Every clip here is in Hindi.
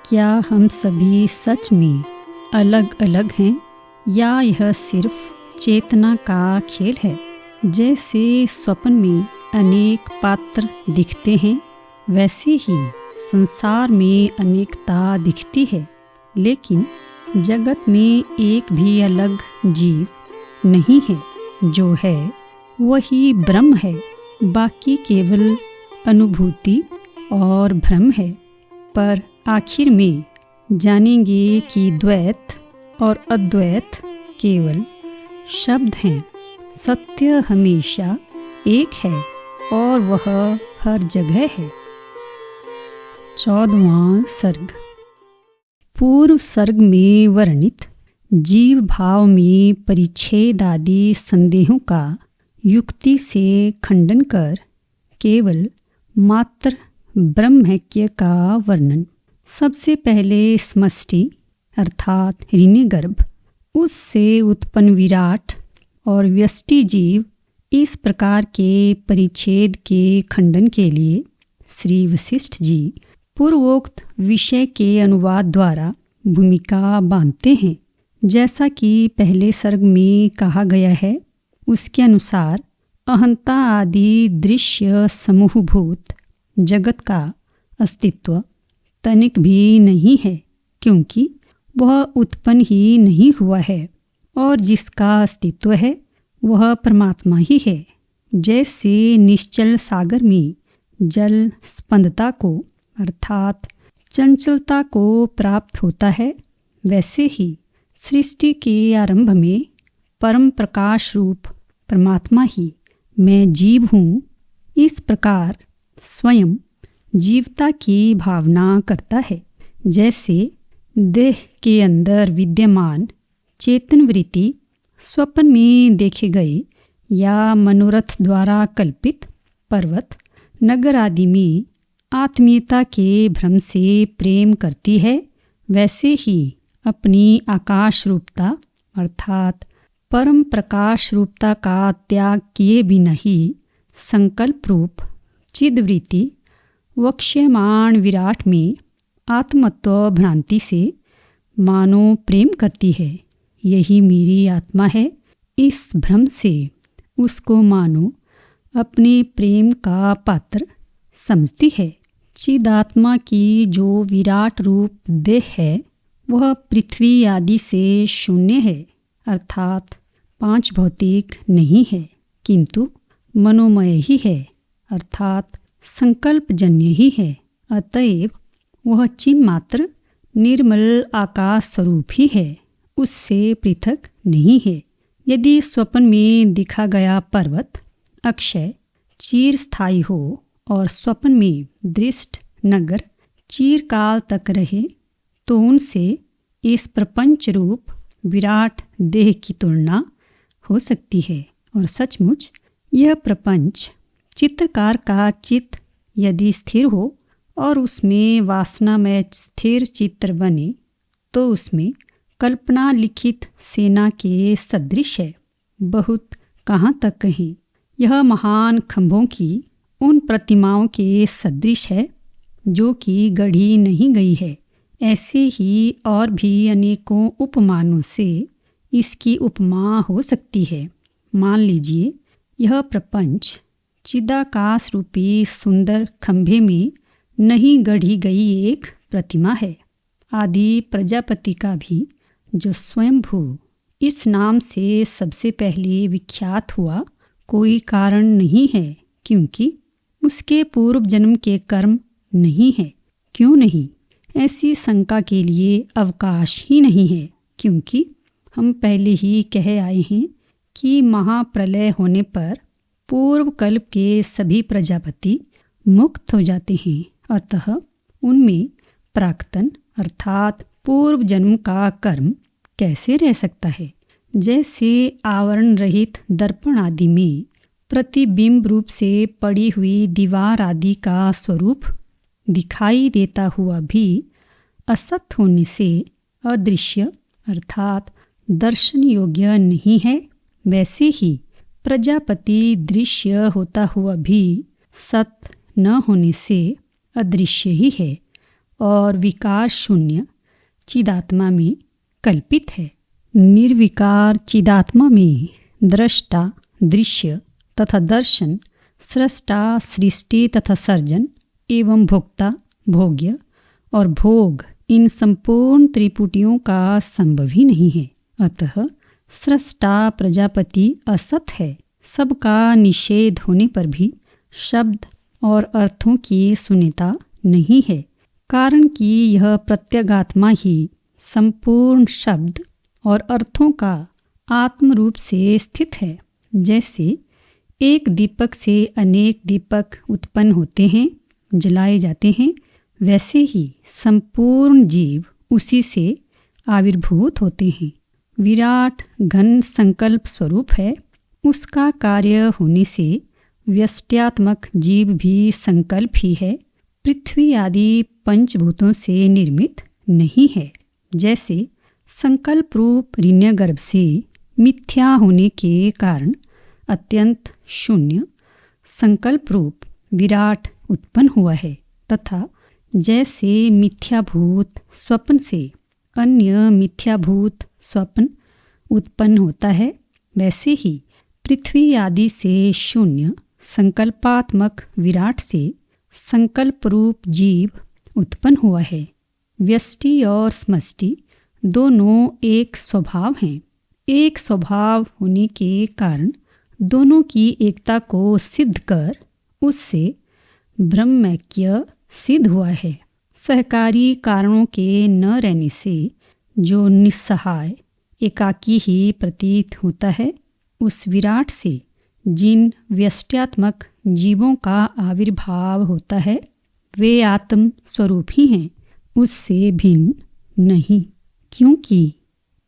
क्या हम सभी सच में अलग अलग हैं या यह सिर्फ चेतना का खेल है? जैसे स्वप्न में अनेक पात्र दिखते हैं, वैसे ही संसार में अनेकता दिखती है, लेकिन जगत में एक भी अलग जीव नहीं है। जो है वही ब्रह्म है, बाकी केवल अनुभूति और भ्रम है। पर आखिर में जानेंगे कि द्वैत और अद्वैत केवल शब्द हैं। सत्य हमेशा एक है और वह हर जगह है। 14वां सर्ग। पूर्व सर्ग में वर्णित जीव भाव में परिच्छेद आदि संदेहों का युक्ति से खंडन कर केवल मात्र ब्रह्मैक्य का वर्णन। सबसे पहले समष्टि अर्थात हिरण्यगर्भ, उससे उत्पन्न विराट और व्यष्टि जीव, इस प्रकार के परिच्छेद के खंडन के लिए श्री वशिष्ठ जी पूर्वोक्त विषय के अनुवाद द्वारा भूमिका बांधते हैं। जैसा कि पहले सर्ग में कहा गया है, उसके अनुसार अहंता आदि दृश्य समूहभूत जगत का अस्तित्व तनिक भी नहीं है, क्योंकि वह उत्पन्न ही नहीं हुआ है और जिसका अस्तित्व है वह परमात्मा ही है। जैसे निश्चल सागर में जल स्पंदता को अर्थात चंचलता को प्राप्त होता है, वैसे ही सृष्टि के आरंभ में परम प्रकाश रूप परमात्मा ही मैं जीव हूँ, इस प्रकार स्वयं जीवता की भावना करता है। जैसे देह के अंदर विद्यमान चेतन वृत्ति स्वप्न में देखे गए या मनोरथ द्वारा कल्पित पर्वत नगर आदि में आत्मीयता के भ्रम से प्रेम करती है, वैसे ही अपनी आकाश रूपता अर्थात परम प्रकाश रूपता का त्याग किए बिना ही संकल्प रूप चिदवृत्ति वक्ष्यमाण विराट में आत्मत्व भ्रांति से मानो प्रेम करती है। यही मेरी आत्मा है, इस भ्रम से उसको मानो अपने प्रेम का पात्र समझती है। चिदात्मा की जो विराट रूप देह है, वह पृथ्वी आदि से शून्य है, अर्थात पांच भौतिक नहीं है, किंतु मनोमय ही है, अर्थात संकल्प जन्य ही है। अतएव वह चिन्ह मात्र निर्मल आकाश स्वरूप ही है, उससे पृथक नहीं है। यदि स्वप्न में दिखा गया पर्वत अक्षय चिरस्थायी हो और स्वप्न में दृष्ट नगर चिरकाल तक रहे, तो उनसे इस प्रपंच रूप विराट देह की तुलना हो सकती है। और सचमुच यह प्रपंच चित्रकार का चित्त यदि स्थिर हो और उसमें वासना में स्थिर चित्र बने, तो उसमें कल्पना लिखित सेना के सदृश है। बहुत कहाँ तक कहीं यह महान खंभों की उन प्रतिमाओं के सदृश है जो कि गढ़ी नहीं गई है। ऐसे ही और भी अनेकों उपमानों से इसकी उपमा हो सकती है। मान लीजिए यह प्रपंच चिदाकाश रूपी सुंदर खंभे में नहीं गढ़ी गई एक प्रतिमा है। आदि प्रजापति का भी जो स्वयंभू इस नाम से सबसे पहले विख्यात हुआ, कोई कारण नहीं है, क्योंकि उसके पूर्व जन्म के कर्म नहीं है। क्यों नहीं? ऐसी शंका के लिए अवकाश ही नहीं है, क्योंकि हम पहले ही कह आए हैं कि महाप्रलय होने पर पूर्व कल्प के सभी प्रजापति मुक्त हो जाते हैं, अतः उनमें प्राक्तन अर्थात पूर्व जन्म का कर्म कैसे रह सकता है। जैसे आवरण रहित दर्पण आदि में प्रतिबिंब रूप से पड़ी हुई दीवार आदि का स्वरूप दिखाई देता हुआ भी असत होने से अदृश्य अर्थात दर्शन योग्य नहीं है, वैसे ही प्रजापति दृश्य होता हुआ भी सत न होने से अदृश्य ही है और विकार शून्य चिदात्मा में कल्पित है। निर्विकार चिदात्मा में दृष्टा, दृश्य तथा दर्शन, सृष्टा, सृष्टि तथा सर्जन एवं भोक्ता, भोग्य और भोग, इन संपूर्ण त्रिपुटियों का संभव ही नहीं है। अतः सृष्टा प्रजापति असत है। सबका निषेध होने पर भी शब्द और अर्थों की शून्यता नहीं है, कारण कि यह प्रत्यगात्मा ही संपूर्ण शब्द और अर्थों का आत्म रूप से स्थित है। जैसे एक दीपक से अनेक दीपक उत्पन्न होते हैं, जलाए जाते हैं, वैसे ही संपूर्ण जीव उसी से आविर्भूत होते हैं। विराट घन संकल्प स्वरूप है। उसका कार्य होने से व्यष्ट्यात्मक जीव भी संकल्प ही है। पृथ्वी आदि पंचभूतों से निर्मित नहीं है। जैसे संकल्प रूप हिरण्यगर्भ से मिथ्या होने के कारण अत्यंत शून्य संकल्प रूप विराट उत्पन्न हुआ है, तथा जैसे मिथ्याभूत स्वप्न से अन्य मिथ्याभूत स्वप्न उत्पन्न होता है, वैसे ही पृथ्वी आदि से शून्य संकल्पात्मक विराट से संकल्प रूप जीव उत्पन्न हुआ है। व्यष्टि और समष्टि दोनों एक स्वभाव हैं। एक स्वभाव होने के कारण दोनों की एकता को सिद्ध कर उससे ब्रह्मैक्य सिद्ध हुआ है। सहकारी कारणों के न रहने से जो निस्सहाय एकाकी ही प्रतीत होता है, उस विराट से जिन व्यष्ट्यात्मक जीवों का आविर्भाव होता है, वे आत्म स्वरूप ही हैं, उससे भिन्न नहीं। क्योंकि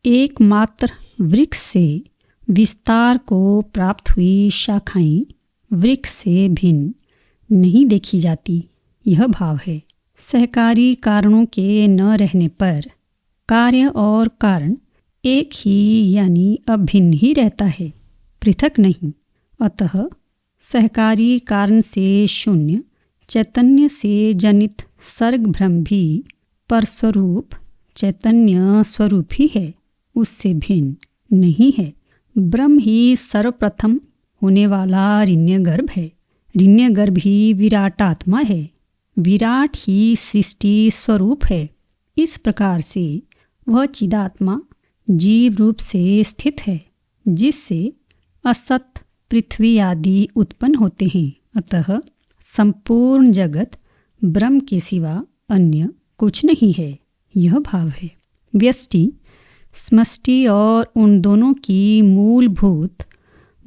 एकमात्र वृक्ष से विस्तार को प्राप्त हुई शाखाएं वृक्ष से भिन्न नहीं देखी जाती, यह भाव है। सहकारी कारणों के न रहने पर कार्य और कारण एक ही यानी अभिन्न ही रहता है, पृथक नहीं। अतः सहकारी कारण से शून्य चैतन्य से जनित सर्ग भ्रम भी परस्वरूप चैतन्य स्वरूप ही है, उससे भिन्न नहीं है। ब्रह्म ही सर्वप्रथम होने वाला हिरण्यगर्भ है। हिरण्यगर्भ ही विराट आत्मा है। विराट ही सृष्टि स्वरूप है। इस प्रकार से वह चिदात्मा जीव रूप से स्थित है, जिससे असत पृथ्वी आदि उत्पन्न होते हैं। अतः संपूर्ण जगत ब्रह्म के सिवा अन्य कुछ नहीं है, यह भाव है। व्यष्टि, समष्टि और उन दोनों की मूलभूत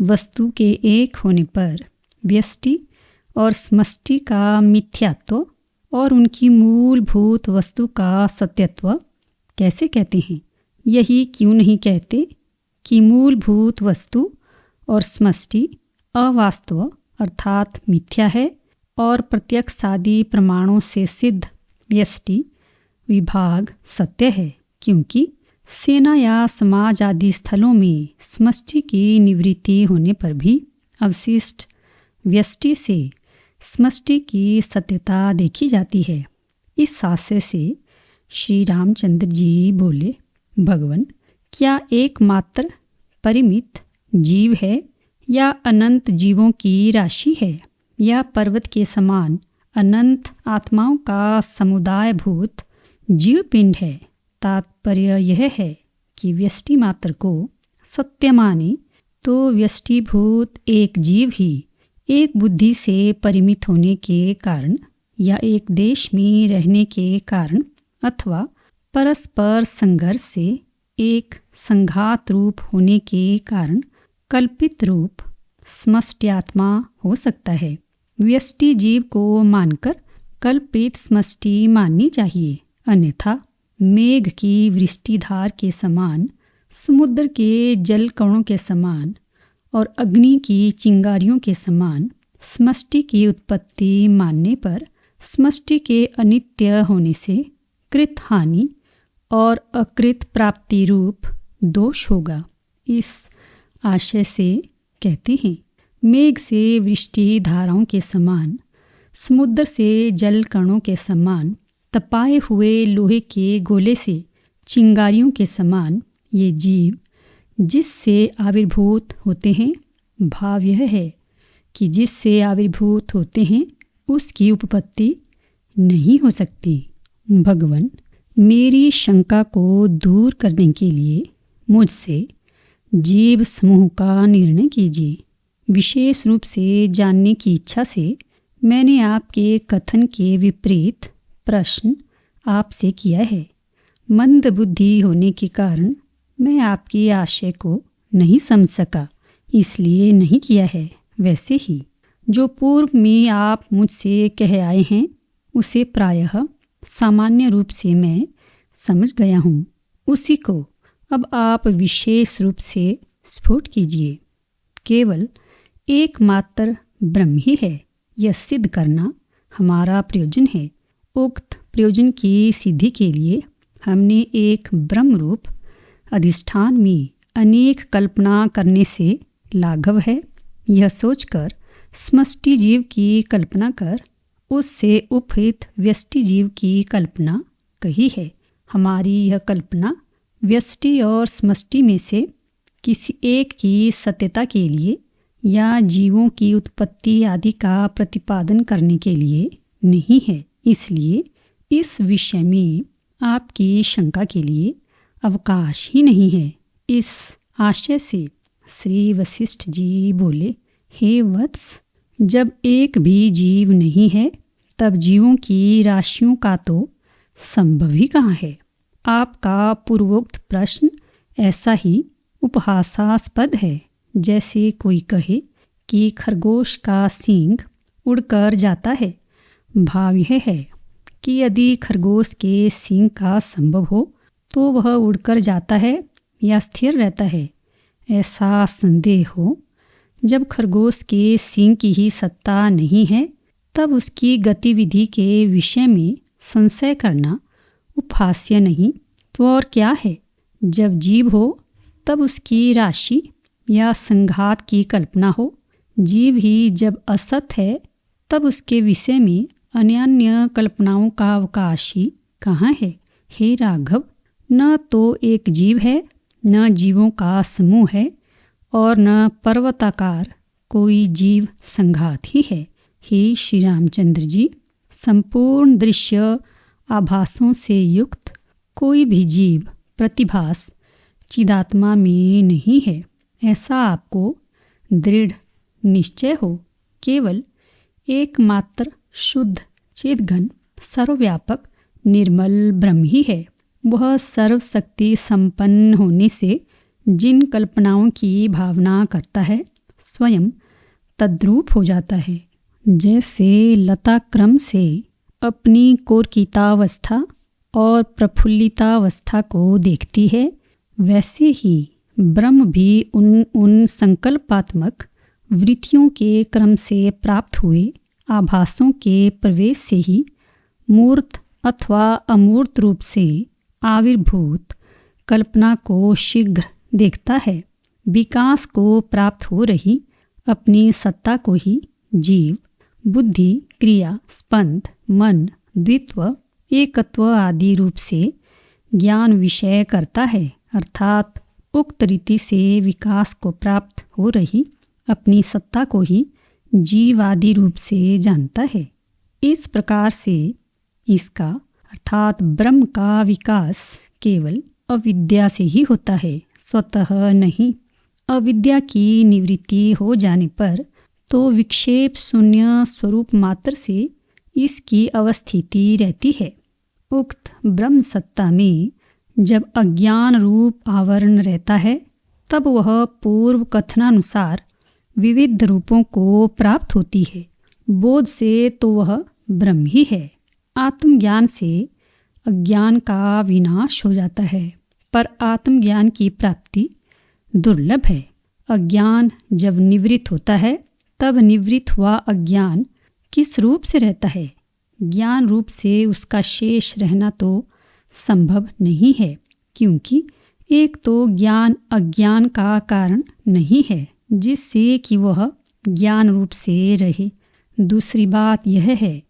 वस्तु के एक होने पर व्यष्टि और समष्टि का मिथ्यात्व और उनकी मूलभूत वस्तु का सत्यत्व कैसे कहते हैं? यही क्यों नहीं कहते कि मूलभूत वस्तु और समष्टि अवास्तव अर्थात मिथ्या है और प्रत्यक्षादि प्रमाणों से सिद्ध व्यष्टि विभाग सत्य है? क्योंकि सेना या समाज आदि स्थलों में समष्टि की निवृत्ति होने पर भी अवशिष्ट व्यष्टि से समष्टि की सत्यता देखी जाती है। इस आशय से श्री रामचंद्र जी बोले, भगवान, क्या एकमात्र परिमित जीव है या अनंत जीवों की राशि है या पर्वत के समान अनंत आत्माओं का समुदायभूत जीव पिंड है? तात्पर्य यह है कि व्यष्टि मात्र को सत्य माने तो व्यष्टिभूत एक जीव ही एक बुद्धि से परिमित होने के कारण या एक देश में रहने के कारण अथवा परस्पर संघर्ष से एक संघात रूप होने के कारण कल्पित रूप समष्ट्यात्मा हो सकता है। व्यष्टि जीव को मानकर कल्पित समष्टि माननी चाहिए, अन्यथा मेघ की वृष्टिधार के समान, समुद्र के जल कणों के समान और अग्नि की चिंगारियों के समान समष्टि की उत्पत्ति मानने पर समष्टि के अनित्य होने से कृत हानि और अकृत प्राप्ति रूप दोष होगा। इस आशय से कहते हैं, मेघ से वृष्टि धाराओं के समान, समुद्र से जल कणों के समान तपाए हुए लोहे के गोले से चिंगारियों के समान ये जीव जिससे आविर्भूत होते हैं, भाव यह है कि जिससे आविर्भूत होते हैं उसकी उपपत्ति नहीं हो सकती। भगवान, मेरी शंका को दूर करने के लिए मुझसे जीव समूह का निर्णय कीजिए। विशेष रूप से जानने की इच्छा से मैंने आपके कथन के विपरीत प्रश्न आपसे किया है। मंद बुद्धि होने के कारण मैं आपके आशय को नहीं समझ सका, इसलिए नहीं किया है। वैसे ही जो पूर्व में आप मुझसे कह आए हैं उसे प्रायः सामान्य रूप से मैं समझ गया हूँ। उसी को अब आप विशेष रूप से स्फुट कीजिए। केवल एकमात्र ब्रह्म ही है, यह सिद्ध करना हमारा प्रयोजन है। उक्त प्रयोजन की सिद्धि के लिए हमने एक ब्रह्म रूप अधिष्ठान में अनेक कल्पना करने से लाघव है। यह सोचकर समष्टि जीव की कल्पना कर उससे उपहित व्यष्टि जीव की कल्पना कही है। हमारी यह कल्पना व्यष्टि और समष्टि में से किसी एक की सत्यता के लिए या जीवों की उत्पत्ति आदि का प्रतिपादन करने के लिए नहीं है। इसलिए इस विषय में आपकी शंका के लिए अवकाश ही नहीं है। इस आशय से श्री वशिष्ठ जी बोले, हे वत्स, जब एक भी जीव नहीं है तब जीवों की राशियों का तो संभव ही कहाँ है। आपका पूर्वोक्त प्रश्न ऐसा ही उपहासास्पद है जैसे कोई कहे कि खरगोश का सींग उड़कर जाता है। भाव यह है कि यदि खरगोश के सींग का संभव हो तो वह उड़कर जाता है या स्थिर रहता है। ऐसा संदेह हो, जब खरगोश के सींग की ही सत्ता नहीं है तब उसकी गतिविधि के विषय में संशय करना उपहास्य नहीं तो और क्या है। जब जीव हो तब उसकी राशि या संघात की कल्पना हो। जीव ही जब असत है तब उसके विषय में अन्य कल्पनाओं का अवकाश ही कहाँ है। हे राघव, न तो एक जीव है, न जीवों का समूह है और न पर्वताकार कोई जीव संघात ही है। हे श्री रामचंद्र जी, संपूर्ण दृश्य आभासों से युक्त कोई भी जीव प्रतिभास चिदात्मा में नहीं है, ऐसा आपको दृढ़ निश्चय हो। केवल एकमात्र शुद्ध चिद्घन सर्वव्यापक निर्मल ब्रह्म ही है। वह सर्वशक्ति संपन्न होने से जिन कल्पनाओं की भावना करता है स्वयं तद्रूप हो जाता है। जैसे लता क्रम से अपनी कोरकितावस्था और प्रफुल्लितावस्था को देखती है, वैसे ही ब्रह्म भी उन संकल्पात्मक वृत्तियों के क्रम से प्राप्त हुए आभासों के प्रवेश से ही मूर्त अथवा अमूर्त रूप से आविर्भूत कल्पना को शीघ्र देखता है। विकास को प्राप्त हो रही अपनी सत्ता को ही जीव बुद्धि, क्रिया, स्पंद, मन, द्वित्व, एकत्व आदि रूप से ज्ञान विषय करता है। अर्थात उक्त रीति से विकास को प्राप्त हो रही अपनी सत्ता को ही जीव आदि रूप से जानता है। इस प्रकार से इसका अर्थात ब्रह्म का विकास केवल अविद्या से ही होता है, स्वतः नहीं। अविद्या की निवृत्ति हो जाने पर तो विक्षेप शून्य स्वरूप मात्र से इसकी अवस्थिति रहती है। उक्त ब्रह्म सत्ता में जब अज्ञान रूप आवरण रहता है तब वह पूर्व कथनानुसार विविध रूपों को प्राप्त होती है। बोध से तो वह ब्रह्म ही है। आत्मज्ञान से अज्ञान का विनाश हो जाता है, पर आत्मज्ञान की प्राप्ति दुर्लभ है। अज्ञान जब निवृत्त होता है तब निवृत्त हुआ अज्ञान किस रूप से रहता है? ज्ञान रूप से उसका शेष रहना तो संभव नहीं है, क्योंकि एक तो ज्ञान अज्ञान का कारण नहीं है जिससे कि वह ज्ञान रूप से रहे। दूसरी बात यह है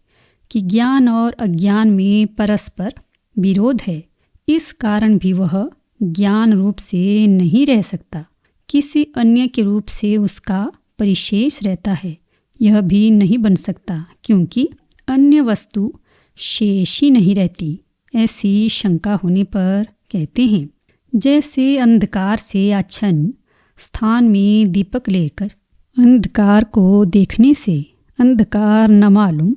कि ज्ञान और अज्ञान में परस्पर विरोध है। इस कारण भी वह ज्ञान रूप से नहीं रह सकता, किसी अन्य के रूप से उसका परिशेष रहता है। यह भी नहीं बन सकता क्योंकि अन्य वस्तु शेष ही नहीं रहती। ऐसी शंका होने पर कहते हैं, जैसे अंधकार से आच्छन्न स्थान में दीपक लेकर अंधकार को देखने से अंधकार न मालूम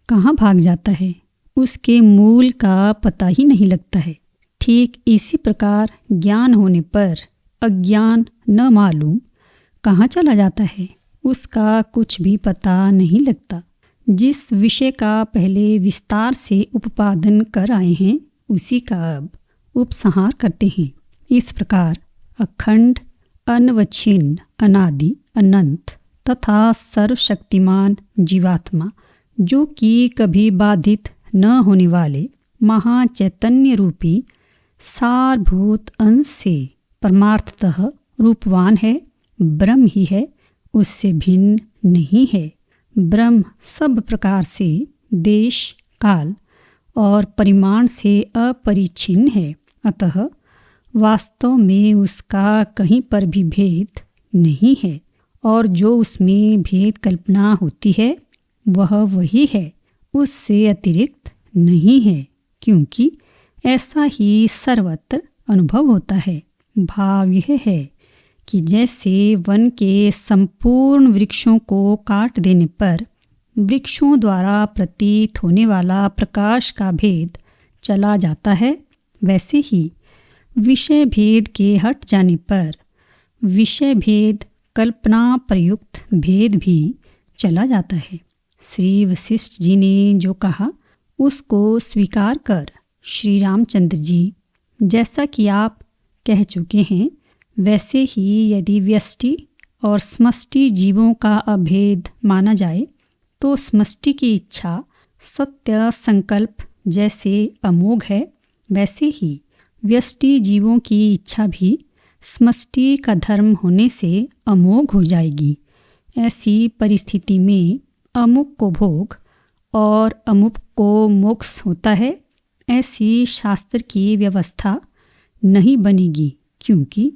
कहाँ भाग जाता है, उसके मूल का पता ही नहीं लगता है। ठीक इसी प्रकार ज्ञान होने पर अज्ञान न मालूम कहाँ चला जाता है, उसका कुछ भी पता नहीं लगता। जिस विषय का पहले विस्तार से उपादन कर आए हैं, उसी का अब उपसंहार करते हैं। इस प्रकार अखंड, अनवच्छिन्न, अनादि, अनंत तथा सर्वशक्तिमान जीवात्मा, जो कि कभी बाधित न होने वाले महाचैतन्य रूपी सारभूत अंश से परमार्थतः रूपवान है, ब्रह्म ही है, उससे भिन्न नहीं है। ब्रह्म सब प्रकार से देश, काल और परिमाण से अपरिच्छिन्न है, अतः वास्तव में उसका कहीं पर भी भेद नहीं है, और जो उसमें भेद कल्पना होती है वह वही है, उससे अतिरिक्त नहीं है, क्योंकि ऐसा ही सर्वत्र अनुभव होता है। भाव यह है कि जैसे वन के संपूर्ण वृक्षों को काट देने पर वृक्षों द्वारा प्रतीत होने वाला प्रकाश का भेद चला जाता है, वैसे ही विषय भेद के हट जाने पर विषय भेद कल्पना प्रयुक्त भेद भी चला जाता है। श्री वशिष्ठ जी ने जो कहा उसको स्वीकार कर श्री रामचंद्र जी, जैसा कि आप कह चुके हैं, वैसे ही यदि व्यष्टि और समष्टि जीवों का अभेद माना जाए तो समष्टि की इच्छा सत्य संकल्प जैसे अमोघ है, वैसे ही व्यष्टि जीवों की इच्छा भी समष्टि का धर्म होने से अमोघ हो जाएगी। ऐसी परिस्थिति में अमुक को भोग और अमुक को मोक्ष होता है, ऐसी शास्त्र की व्यवस्था नहीं बनेगी, क्योंकि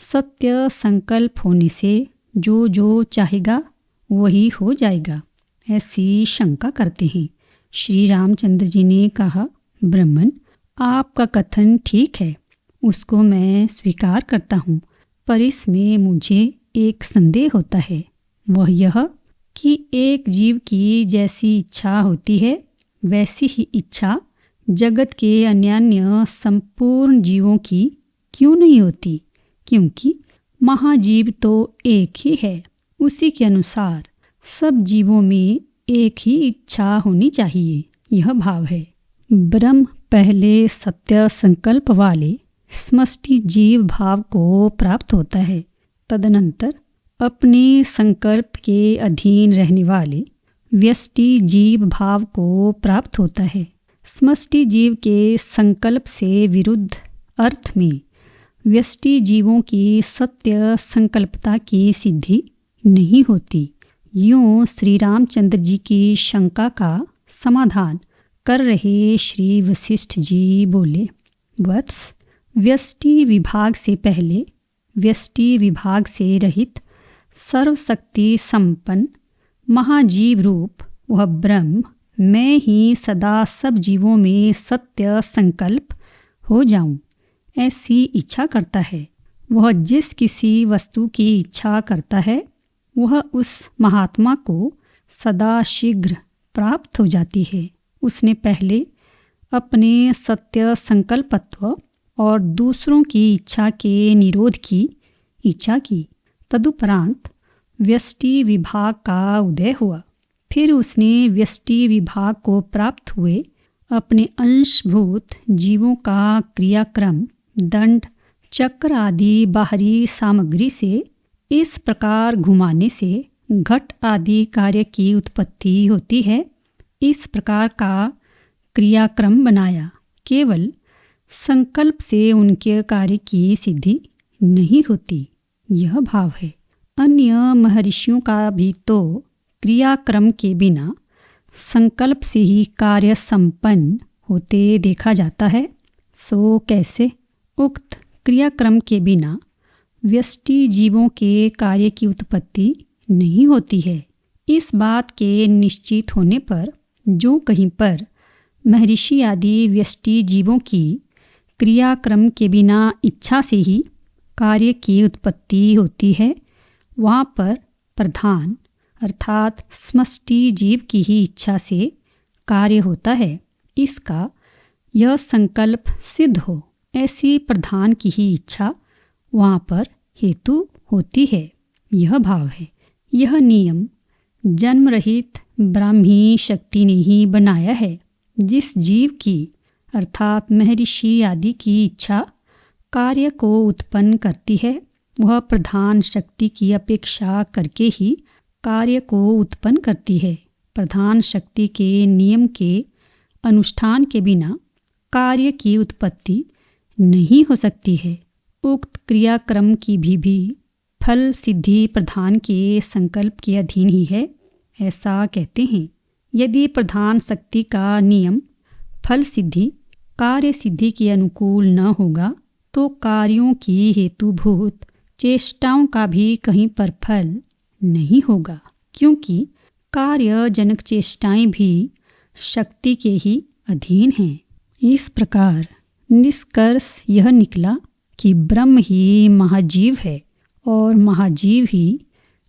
सत्य संकल्प होने से जो जो चाहेगा वही हो जाएगा। ऐसी शंका करते हैं। श्री रामचंद्र जी ने कहा, ब्राह्मण, आपका कथन ठीक है, उसको मैं स्वीकार करता हूँ, पर इसमें मुझे एक संदेह होता है। वह यह कि एक जीव की जैसी इच्छा होती है वैसी ही इच्छा जगत के अन्यान्य संपूर्ण जीवों की क्यों नहीं होती, क्योंकि महाजीव तो एक ही है। उसी के अनुसार सब जीवों में एक ही इच्छा होनी चाहिए, यह भाव है। ब्रह्म पहले सत्य संकल्प वाले समष्टि जीव भाव को प्राप्त होता है, तदनंतर अपने संकल्प के अधीन रहने वाले व्यष्टि जीव भाव को प्राप्त होता है। समष्टि जीव के संकल्प से विरुद्ध अर्थ में व्यष्टि जीवों की सत्य संकल्पता की सिद्धि नहीं होती। यूँ श्री रामचंद्र जी की शंका का समाधान कर रहे श्री वशिष्ठ जी बोले, वत्स, व्यष्टि विभाग से पहले व्यष्टि विभाग से रहित सर्वशक्ति संपन्न महाजीव रूप वह ब्रह्म मैं ही सदा सब जीवों में सत्य संकल्प हो जाऊं, ऐसी इच्छा करता है। वह जिस किसी वस्तु की इच्छा करता है वह उस महात्मा को सदा शीघ्र प्राप्त हो जाती है। उसने पहले अपने सत्य संकल्पत्व और दूसरों की इच्छा के निरोध की इच्छा की, तदुपरांत व्यष्टि विभाग का उदय हुआ। फिर उसने व्यष्टि विभाग को प्राप्त हुए अपने अंशभूत जीवों का क्रियाक्रम, दंड, चक्र आदि बाहरी सामग्री से इस प्रकार घुमाने से घट आदि कार्य की उत्पत्ति होती है। इस प्रकार का क्रियाक्रम बनाया। केवल संकल्प से उनके कार्य की सिद्धि नहीं होती, यह भाव है। अन्य महर्षियों का भी तो क्रियाक्रम के बिना संकल्प से ही कार्य संपन्न होते देखा जाता है, सो कैसे? उक्त क्रियाक्रम के बिना व्यष्टि जीवों के कार्य की उत्पत्ति नहीं होती है। इस बात के निश्चित होने पर जो कहीं पर महर्षि आदि व्यष्टि जीवों की क्रियाक्रम के बिना इच्छा से ही कार्य की उत्पत्ति होती है, वहाँ पर प्रधान अर्थात समष्टि जीव की ही इच्छा से कार्य होता है। इसका यह संकल्प सिद्ध हो, ऐसी प्रधान की ही इच्छा वहाँ पर हेतु होती है। यह भाव है। यह नियम जन्म रहित ब्राह्मी शक्ति ने ही बनाया है। जिस जीव की अर्थात महर्षि आदि की इच्छा कार्य को उत्पन्न करती है, वह प्रधान शक्ति की अपेक्षा करके ही कार्य को उत्पन्न करती है। प्रधान शक्ति के नियम के अनुष्ठान के बिना कार्य की उत्पत्ति नहीं हो सकती है। उक्त क्रियाक्रम की भी फल सिद्धि प्रधान के संकल्प के अधीन ही है, ऐसा कहते हैं। यदि प्रधान शक्ति का नियम फल सिद्धि कार्य सिद्धि के अनुकूल न होगा तो कार्यों की हेतुभूत चेष्टाओं का भी कहीं पर फल नहीं होगा, क्योंकि कार्य जनक चेष्टाएं भी शक्ति के ही अधीन हैं। इस प्रकार निष्कर्ष यह निकला कि ब्रह्म ही महाजीव है और महाजीव ही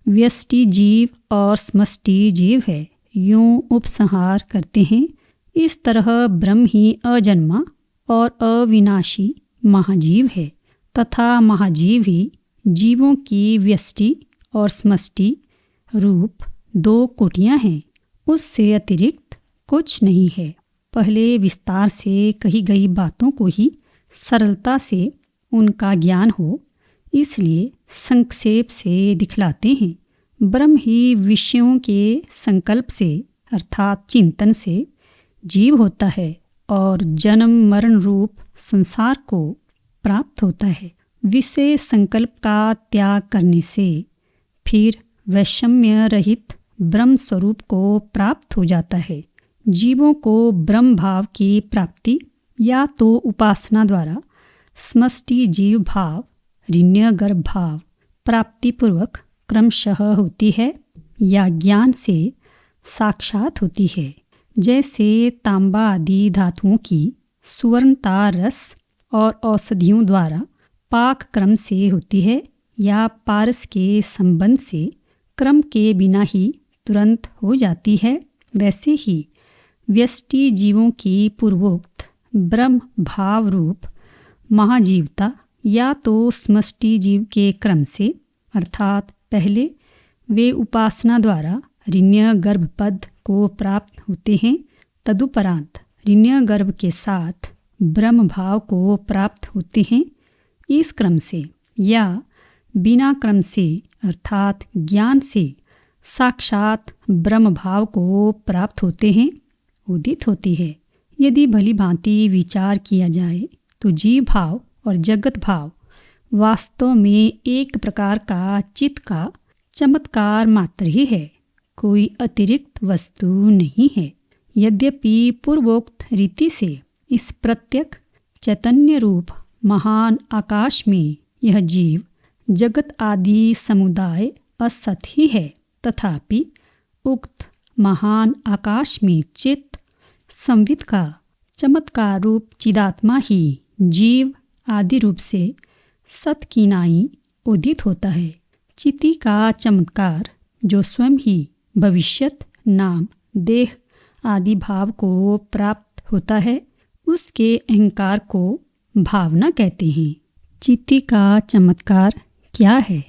व्यष्टि जीव और समष्टि जीव है। यूँ उपसंहार करते हैं। इस तरह ब्रह्म ही अजन्मा और अविनाशी महाजीव है तथा महाजीव ही जीवों की व्यष्टि और समष्टि रूप दो कोटियाँ हैं, उससे अतिरिक्त कुछ नहीं है। पहले विस्तार से कही गई बातों को ही सरलता से उनका ज्ञान हो, इसलिए संक्षेप से दिखलाते हैं। ब्रह्म ही विषयों के संकल्प से अर्थात चिंतन से जीव होता है और जन्म मरण रूप संसार को प्राप्त होता है। विषय संकल्प का त्याग करने से फिर वैषम्य रहित ब्रह्म स्वरूप को प्राप्त हो जाता है। जीवों को ब्रह्म भाव की प्राप्ति या तो उपासना द्वारा समष्टि जीव भाव ऋण्य गर्भ भाव प्राप्तिपूर्वक क्रमशः होती है या ज्ञान से साक्षात होती है। जैसे तांबा आदि धातुओं की सुवर्णता रस और औषधियों द्वारा पाक क्रम से होती है या पारस के संबंध से क्रम के बिना ही तुरंत हो जाती है, वैसे ही व्यष्टि जीवों की पूर्वोक्त ब्रह्म भाव रूप महाजीवता या तो समष्टि जीव के क्रम से अर्थात पहले वे उपासना द्वारा ऋण्य गर्भ पद को प्राप्त होते हैं, तदुपरांत ऋण्य गर्भ के साथ ब्रह्म भाव को प्राप्त होते हैं। इस क्रम से या बिना क्रम से अर्थात ज्ञान से साक्षात ब्रह्म भाव को प्राप्त होते हैं, उदित होती है। यदि भली भांति विचार किया जाए तो जीव भाव और जगत भाव वास्तव में एक प्रकार का चित्त का चमत्कार मात्र ही है, कोई अतिरिक्त वस्तु नहीं है। यद्यपि पूर्वोक्त रीति से इस प्रत्यक चैतन्य रूप महान आकाश में यह जीव जगत आदि समुदाय असत ही है, तथापि उक्त महान आकाश में चित्त संवित का चमत्कार रूप चिदात्मा ही जीव आदि रूप से सत की नाई उदित होता है। चिति का चमत्कार जो स्वयं ही भविष्यत नाम देह आदि भाव को प्राप्त होता है, उसके अहंकार को भावना कहते हैं। चित्ती का चमत्कार क्या है?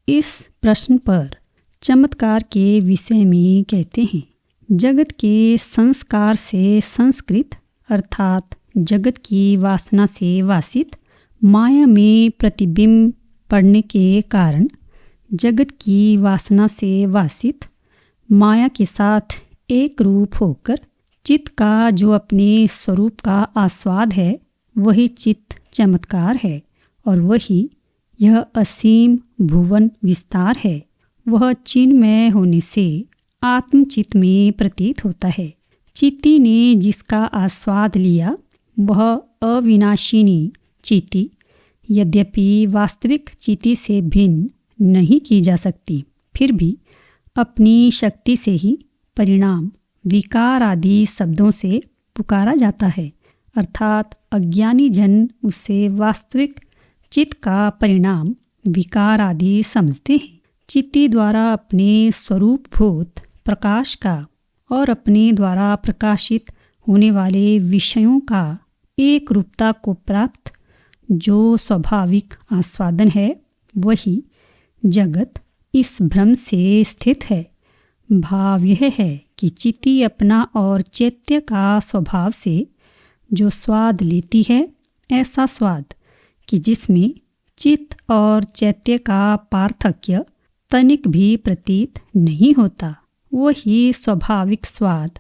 इस प्रश्न पर चमत्कार के विषय में कहते हैं, जगत के संस्कार से संस्कृत अर्थात जगत की वासना से वासित माया में प्रतिबिंब पड़ने के कारण जगत की वासना से वासित माया के साथ एक रूप होकर चित्त का जो अपने स्वरूप का आस्वाद है वही चित्त चमत्कार है और वही यह असीम भुवन विस्तार है। वह चिन्मय होने से आत्मचित में प्रतीत होता है। चित्ती ने जिसका आस्वाद लिया वह अविनाशिनी चित्ती यद्यपि वास्तविक चित्ती से भिन्न नहीं की जा सकती, फिर भी अपनी शक्ति से ही परिणाम विकार आदि शब्दों से पुकारा जाता है, अर्थात अज्ञानी जन उससे वास्तविक चित्त का परिणाम विकार आदि समझते हैं। चित्ती द्वारा अपने स्वरूपभूत प्रकाश का और अपने द्वारा प्रकाशित होने वाले विषयों का एक रूपता को प्राप्त जो स्वाभाविक आस्वादन है, वही जगत इस भ्रम से स्थित है। भाव यह है कि चित्ती अपना और चैत्य का स्वभाव से जो स्वाद लेती है, ऐसा स्वाद कि जिसमें चित्त और चैत्य का पार्थक्य तनिक भी प्रतीत नहीं होता, वही स्वाभाविक स्वाद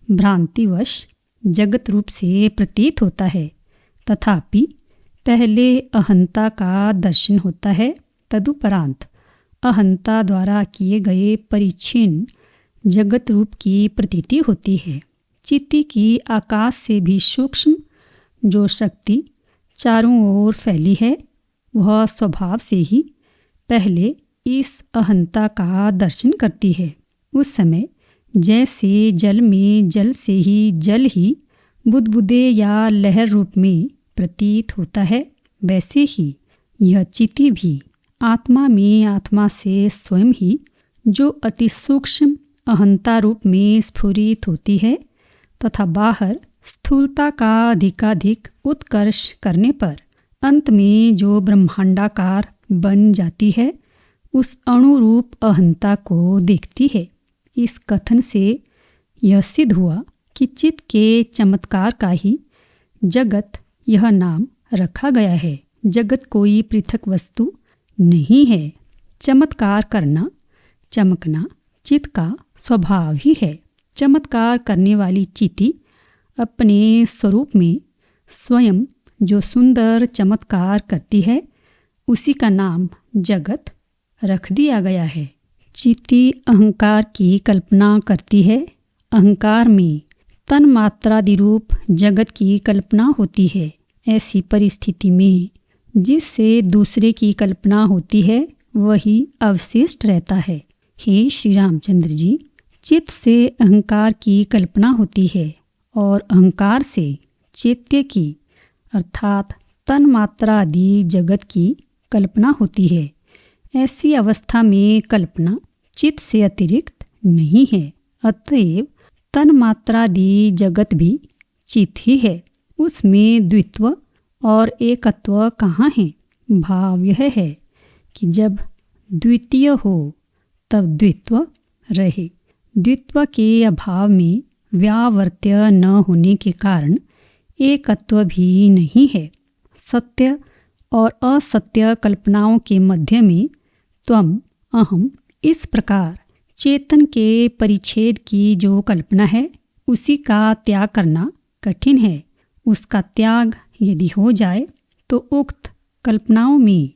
भ्रांतिवश जगत रूप से प्रतीत होता है। तथापि पहले अहंता का दर्शन होता है, तदुपरांत अहंता द्वारा किए गए परिच्छिन्न जगत रूप की प्रतीति होती है। चित्ती की आकाश से भी सूक्ष्म जो शक्ति चारों ओर फैली है, वह स्वभाव से ही पहले इस अहंता का दर्शन करती है। उस समय जैसे जल में जल से ही बुदबुदे या लहर रूप में प्रतीत होता है, वैसे ही यह चित्ती भी आत्मा में आत्मा से स्वयं ही जो अति सूक्ष्म अहंता रूप में स्फुरित होती है तथा बाहर स्थूलता का अधिकाधिक उत्कर्ष करने पर अंत में जो ब्रह्मांडाकार बन जाती है, उस अणुरूप अहंता को देखती है। इस कथन से यह सिद्ध हुआ कि चित्त के चमत्कार का ही जगत यह नाम रखा गया है। जगत कोई पृथक वस्तु नहीं है। चमत्कार करना, चमकना चित्त का स्वभाव ही है। चमत्कार करने वाली चित्ती अपने स्वरूप में स्वयं जो सुंदर चमत्कार करती है, उसी का नाम जगत रख दिया गया है। चित्ती अहंकार की कल्पना करती है। अहंकार में तन्मात्रादि रूप जगत की कल्पना होती है। ऐसी परिस्थिति में जिससे दूसरे की कल्पना होती है, वही अवशिष्ट रहता है। हे श्री रामचंद्र जी, चित्त से अहंकार की कल्पना होती है और अहंकार से चैत्य की अर्थात तन्मात्रादि जगत की कल्पना होती है। ऐसी अवस्था में कल्पना चित्त से अतिरिक्त नहीं है। अतएव तन्मात्रादि जगत भी चित्त ही है। उसमें द्वित्व और एकत्व कहाँ है? भाव यह है कि जब द्वितीय हो तब द्वित्व रहे। द्वित्व के अभाव में व्यावर्त्य न होने के कारण एकत्व भी नहीं है। सत्य और असत्य कल्पनाओं के मध्य में त्वम अहम इस प्रकार चेतन के परिच्छेद की जो कल्पना है, उसी का त्याग करना कठिन है। उसका त्याग यदि हो जाए तो उक्त कल्पनाओं में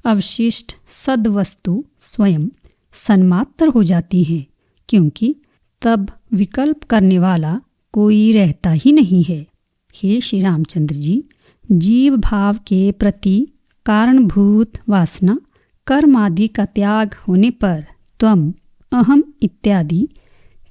अवशिष्ट सद्वस्तु स्वयं सन्मात्र हो जाती है, क्योंकि तब विकल्प करने वाला कोई रहता ही नहीं है। हे श्री रामचंद्र जी, जीव भाव के प्रति कारणभूत वासना कर्म आदि का त्याग होने पर त्वम अहम इत्यादि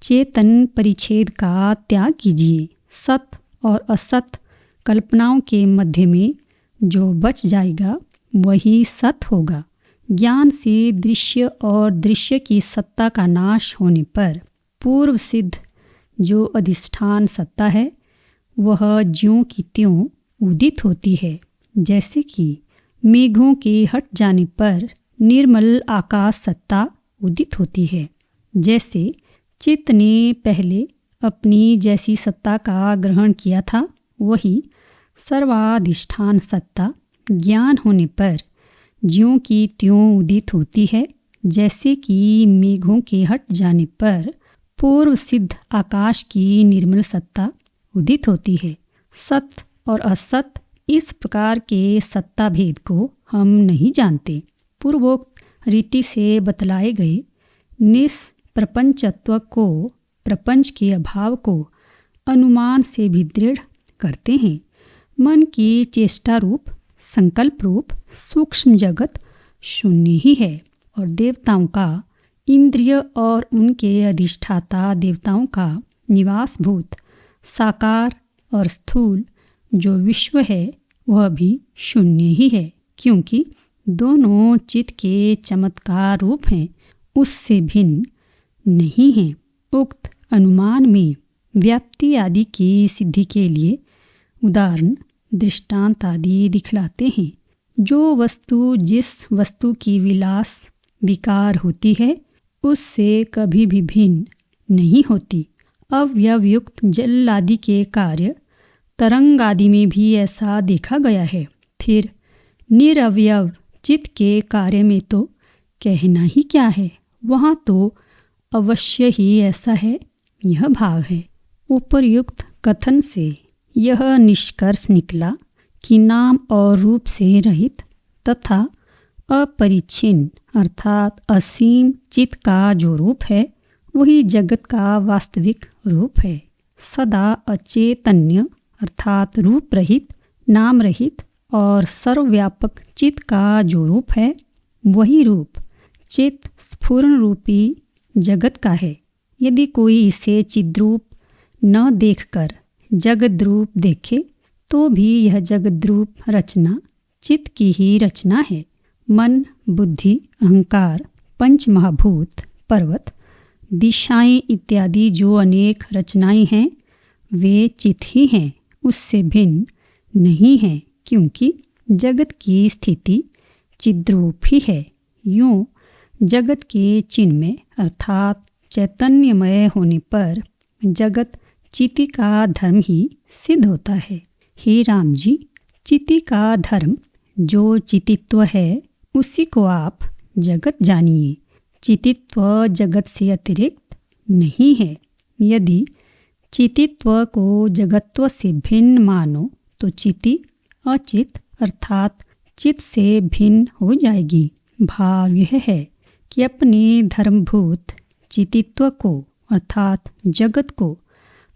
चेतन परिच्छेद का त्याग कीजिए। सत और असत कल्पनाओं के मध्य में जो बच जाएगा वही सत होगा। ज्ञान से दृश्य और दृश्य की सत्ता का नाश होने पर पूर्व सिद्ध जो अधिष्ठान सत्ता है, वह ज्यों की त्यों उदित होती है। जैसे कि मेघों के हट जाने पर निर्मल आकाश सत्ता उदित होती है। जैसे चित्त ने पहले अपनी जैसी सत्ता का ग्रहण किया था, वही सर्वाधिष्ठान सत्ता ज्ञान होने पर ज्यों की त्यों उदित होती है। जैसे कि मेघों के हट जाने पर पूर्व सिद्ध आकाश की निर्मल सत्ता उदित होती है। सत और असत इस प्रकार के सत्ता भेद को हम नहीं जानते। पूर्वोक्त रीति से बतलाए गए प्रपंचत्व को, प्रपंच के अभाव को अनुमान से भी दृढ़ करते हैं। मन की चेष्टा रूप, संकल्प रूप सूक्ष्म जगत शून्य ही है और देवताओं का, इंद्रिय और उनके अधिष्ठाता देवताओं का निवासभूत साकार और स्थूल जो विश्व है वह भी शून्य ही है, क्योंकि दोनों चित्त के चमत्कार रूप हैं, उससे भिन्न नहीं हैं। उक्त अनुमान में व्याप्ति आदि की सिद्धि के लिए उदाहरण, दृष्टांत आदि दिखलाते हैं। जो वस्तु जिस वस्तु की विलास विकार होती है उससे कभी भी भिन्न नहीं होती। अव्यवयुक्त जल आदि के कार्य तरंग आदि में भी ऐसा देखा गया है। फिर निरवयव चित्त के कार्य में तो कहना ही क्या है, वहाँ तो अवश्य ही ऐसा है, यह भाव है। उपर्युक्त कथन से यह निष्कर्ष निकला कि नाम और रूप से रहित तथा अपरिच्छिन्न अर्थात असीम चित्त का जो रूप है वही जगत का वास्तविक रूप है। सदा अचेतन्य अर्थात रूप रहित, नाम रहित और सर्वव्यापक चित्त का जो रूप है वही रूप चित्त स्फुरण रूपी जगत का है। यदि कोई इसे चिद्रूप न देखकर जगद्रूप देखे तो भी यह जगद्रूप रचना चित्त की ही रचना है। मन, बुद्धि, अहंकार, पंच महाभूत, पर्वत, दिशाएं इत्यादि जो अनेक रचनाएं हैं वे चित्त ही हैं, उससे भिन्न नहीं हैं, क्योंकि जगत की स्थिति चिद्रूप ही है। यूँ जगत के चिन्मय अर्थात चैतन्यमय होने पर जगत चिति का धर्म ही सिद्ध होता है। हे राम जी, चिति का धर्म जो चितित्व है उसी को आप जगत जानिए। चितित्व जगत से अतिरिक्त नहीं है। यदि चितित्व को जगत्व से भिन्न मानो तो चिति अचित अर्थात चित्त से भिन्न हो जाएगी। भाव यह है कि अपने धर्मभूत चितित्व को अर्थात जगत को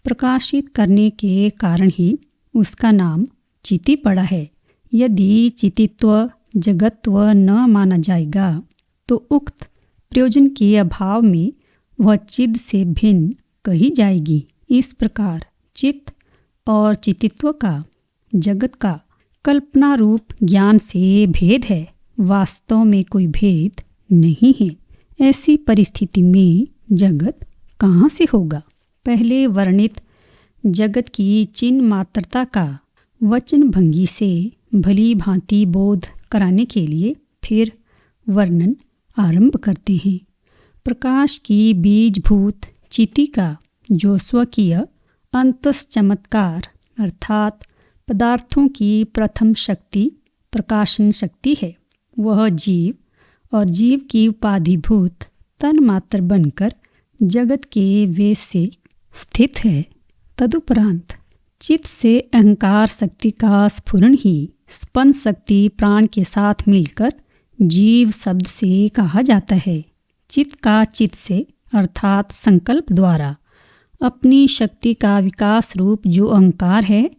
प्रकाशित करने के कारण ही उसका नाम चिति पड़ा है। यदि चितित्व जगत्व न माना जाएगा तो उक्त प्रयोजन के अभाव में वह चिद से भिन्न कही जाएगी। इस प्रकार चित्त और चितित्व का जगत का कल्पना रूप ज्ञान से भेद है, वास्तव में कोई भेद नहीं है। ऐसी परिस्थिति में जगत कहाँ से होगा? पहले वर्णित जगत की चिन्ह मात्रता का वचन भंगी से भली भांति बोध कराने के लिए फिर वर्णन आरंभ करते हैं। प्रकाश की बीजभूत चिति का जो स्वकीय अंतस चमत्कार अर्थात पदार्थों की प्रथम शक्ति प्रकाशन शक्ति है, वह जीव और जीव की उपाधिभूत तन मात्र बनकर जगत के वेश से स्थित है। तदुपरांत चित्त से अहंकार शक्ति का स्फुरण ही स्पंद शक्ति प्राण के साथ मिलकर जीव शब्द से कहा जाता है। चित्त का चित्त से अर्थात संकल्प द्वारा अपनी शक्ति का विकास रूप जो अहंकार है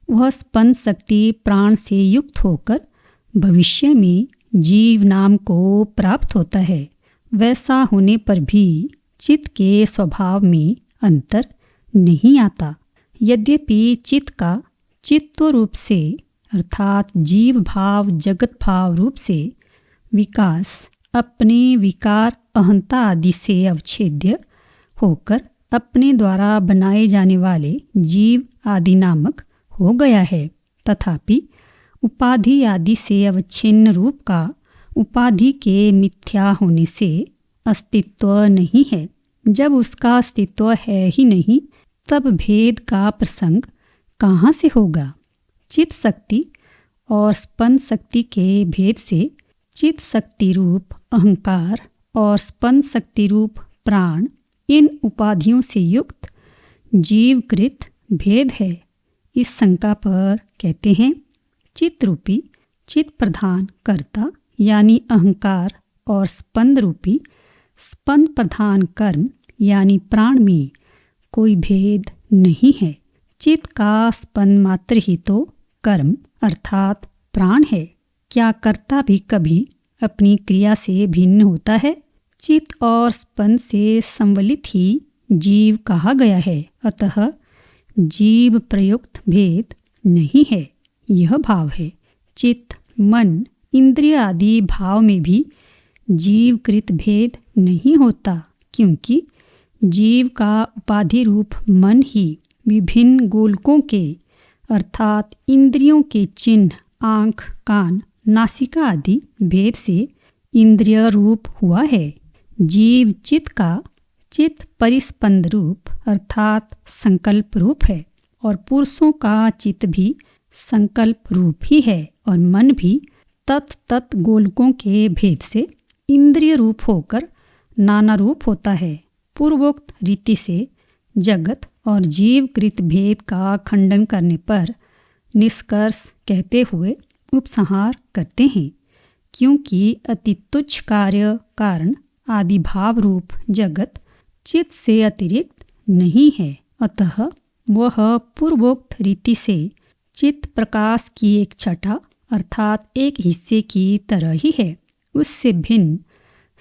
वह स्पंद शक्ति प्राण से युक्त होकर भविष्य में जीव नाम को प्राप्त होता है। वैसा होने पर भी चित्त के स्वभाव में अंतर नहीं आता। यद्यपि चित्त का चित्व रूप से अर्थात जीव भाव जगत भाव रूप से विकास अपने विकार अहंता आदि से अवच्छेद्य होकर अपने द्वारा बनाए जाने वाले जीव आदि नामक हो गया है, तथापि उपाधि आदि से अवच्छिन्न रूप का उपाधि के मिथ्या होने से अस्तित्व नहीं है। जब उसका अस्तित्व है ही नहीं तब भेद का प्रसंग कहाँ से होगा? चित्त शक्ति और स्पंद शक्ति के भेद से चित्त शक्ति रूप अहंकार और स्पंद शक्ति रूप प्राण इन उपाधियों से युक्त जीवकृत भेद है। इस शंका पर कहते हैं चित्त रूपी चित्त प्रधान कर्ता यानी अहंकार और स्पंद रूपी स्पंद प्रधान कर्म यानी प्राण में कोई भेद नहीं है। चित्त का स्पंद मात्र ही तो कर्म अर्थात प्राण है। क्या कर्ता भी कभी अपनी क्रिया से भिन्न होता है? चित्त और स्पंद से संवलित ही जीव कहा गया है। अतः जीव प्रयुक्त भेद नहीं है, यह भाव है। चित्त, मन, इंद्रिय आदि भाव में भी जीवकृत भेद नहीं होता, क्योंकि जीव का उपाधि रूप मन ही विभिन्न गोलकों के अर्थात इंद्रियों के चिन्ह, आँख, कान, नासिका आदि भेद से इंद्रिय रूप हुआ है। जीव चित्त का चित्त परिस्पंद रूप अर्थात संकल्प रूप है, और पुरुषों का चित्त भी संकल्प रूप ही है, और मन भी तत् गोलकों के भेद से इंद्रिय रूप होकर नाना रूप होता है। पूर्वोक्त रीति से जगत और जीवकृत भेद का खंडन करने पर निष्कर्ष कहते हुए उपसंहार करते हैं, क्योंकि अति तुच्छ कार्य कारण आदि भाव रूप जगत चित्त से अतिरिक्त नहीं है। अतः वह पूर्वोक्त रीति से चित्त प्रकाश की एक छटा अर्थात एक हिस्से की तरह ही है, उससे भिन्न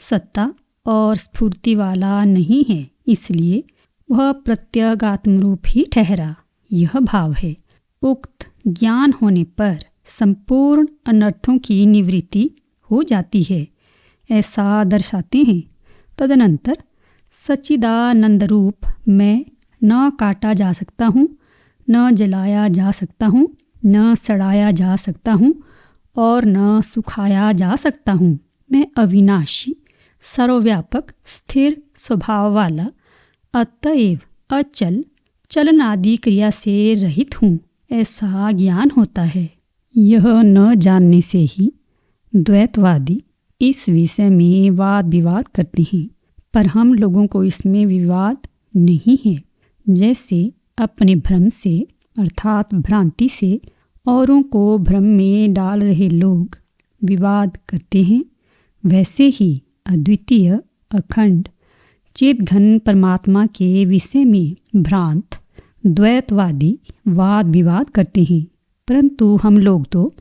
सत्ता और स्फूर्ति वाला नहीं है, इसलिए वह प्रत्यगात्म रूप ही ठहरा। यह भाव है। उक्त ज्ञान होने पर संपूर्ण अनर्थों की निवृत्ति हो जाती है, ऐसा दर्शाते हैं। तदनंतर सच्चिदानंद रूप मैं न काटा जा सकता हूँ, न जलाया जा सकता हूँ, न सड़ाया जा सकता हूँ और न सुखाया जा सकता हूँ। मैं अविनाशी, सर्वव्यापक, स्थिर स्वभाव वाला, अतएव अचल, चलन आदि क्रिया से रहित हूँ, ऐसा ज्ञान होता है। यह न जानने से ही द्वैतवादी इस विषय में वाद विवाद करते हैं, पर हम लोगों को इसमें विवाद नहीं है। जैसे अपने भ्रम से अर्थात भ्रांति से औरों को भ्रम में डाल रहे लोग विवाद करते हैं, वैसे ही अद्वितीय अखंड चित घन परमात्मा के विषय में भ्रांत द्वैतवादी वाद विवाद करते हैं। परंतु हम लोग तो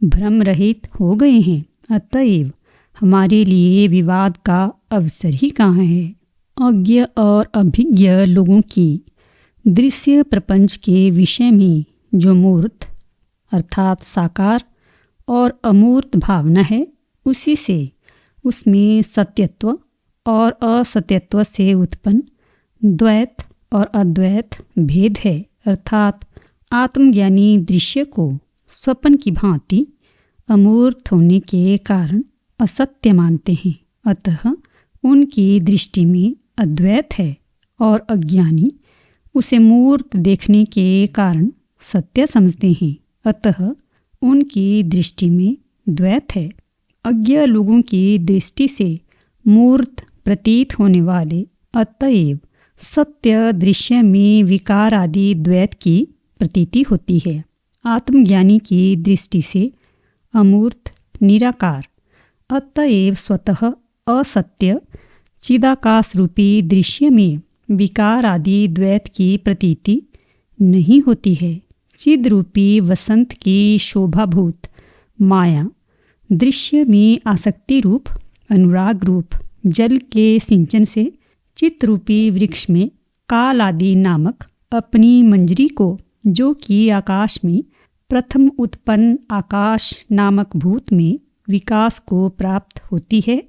भ्रम रहित हो गए हैं, अतएव हमारे लिए विवाद का अवसर ही कहाँ है। अज्ञ और अभिज्ञ लोगों की दृश्य प्रपंच के विषय में जो मूर्त अर्थात साकार और अमूर्त भावना है, उसी से उसमें सत्यत्व और असत्यत्व से उत्पन्न द्वैत और अद्वैत भेद है। अर्थात आत्मज्ञानी दृश्य को स्वप्न की भांति अमूर्त होने के कारण असत्य मानते हैं, अतः उनकी दृष्टि में अद्वैत है, और अज्ञानी उसे मूर्त देखने के कारण सत्य समझते हैं, अतः उनकी दृष्टि में द्वैत है। अज्ञ लोगों की दृष्टि से मूर्त प्रतीत होने वाले अतएव सत्य दृश्य में विकार आदि द्वैत की प्रतीति होती है। आत्मज्ञानी की दृष्टि से अमूर्त निराकार अतएव स्वतः असत्य चिदाकाश रूपी दृश्य में विकार आदि द्वैत की प्रतीति नहीं होती है। चिद रूपी वसंत की शोभाभूत माया दृश्य में आसक्ति रूप अनुराग रूप जल के सिंचन से चित्त रूपी वृक्ष में काल आदि नामक अपनी मंजरी को, जो कि आकाश में प्रथम उत्पन्न आकाश नामक भूत में विकास को प्राप्त होती है,